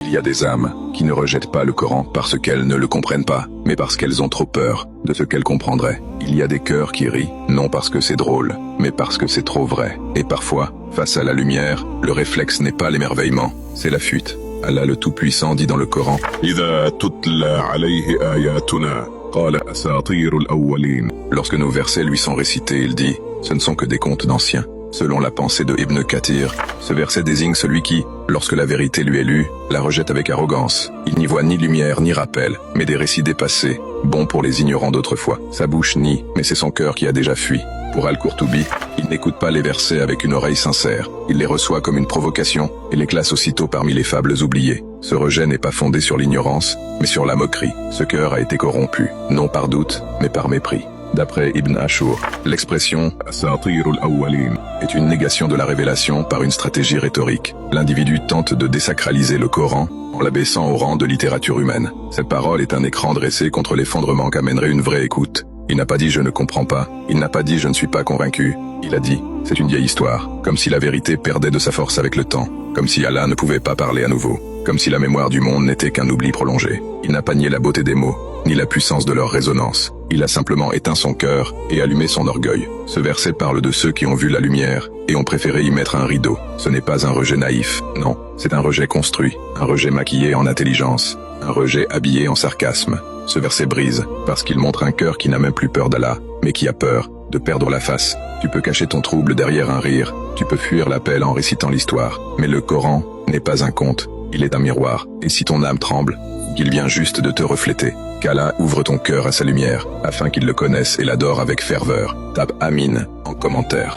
Il y a des âmes qui ne rejettent pas le Coran parce qu'elles ne le comprennent pas, mais parce qu'elles ont trop peur de ce qu'elles comprendraient. Il y a des cœurs qui rient, non parce que c'est drôle, mais parce que c'est trop vrai. Et parfois, face à la lumière, le réflexe n'est pas l'émerveillement, c'est la fuite. Allah le Tout-Puissant dit dans le Coran, lorsque nos versets lui sont récités, il dit, ce ne sont que des contes d'anciens. Selon la pensée de Ibn Kathir, ce verset désigne celui qui, lorsque la vérité lui est lue, la rejette avec arrogance. Il n'y voit ni lumière ni rappel, mais des récits dépassés, bons pour les ignorants d'autrefois. Sa bouche nie, mais c'est son cœur qui a déjà fui. Pour Al-Qurtubi, il n'écoute pas les versets avec une oreille sincère. Il les reçoit comme une provocation et les classe aussitôt parmi les fables oubliées. Ce rejet n'est pas fondé sur l'ignorance, mais sur la moquerie. Ce cœur a été corrompu, non par doute, mais par mépris. D'après Ibn Ashur, l'expression « Asatirul Awwalin » est une négation de la révélation par une stratégie rhétorique. L'individu tente de désacraliser le Coran en l'abaissant au rang de littérature humaine. Cette parole est un écran dressé contre l'effondrement qu'amènerait une vraie écoute. Il n'a pas dit « je ne comprends pas », il n'a pas dit « je ne suis pas convaincu », il a dit « c'est une vieille histoire », comme si la vérité perdait de sa force avec le temps, comme si Allah ne pouvait pas parler à nouveau, comme si la mémoire du monde n'était qu'un oubli prolongé. Il n'a pas nié la beauté des mots, ni la puissance de leur résonance. Il a simplement éteint son cœur et allumé son orgueil. Ce verset parle de ceux qui ont vu la lumière et ont préféré y mettre un rideau. Ce n'est pas un rejet naïf, non, c'est un rejet construit, un rejet maquillé en intelligence, un rejet habillé en sarcasme. Ce verset brise, parce qu'il montre un cœur qui n'a même plus peur d'Allah, mais qui a peur de perdre la face. Tu peux cacher ton trouble derrière un rire, tu peux fuir l'appel en récitant l'histoire, mais le Coran n'est pas un conte, il est un miroir, et si ton âme tremble, qu'il vient juste de te refléter. Qu'Allah ouvre ton cœur à sa lumière, afin qu'il le connaisse et l'adore avec ferveur. Tape Amin en commentaire.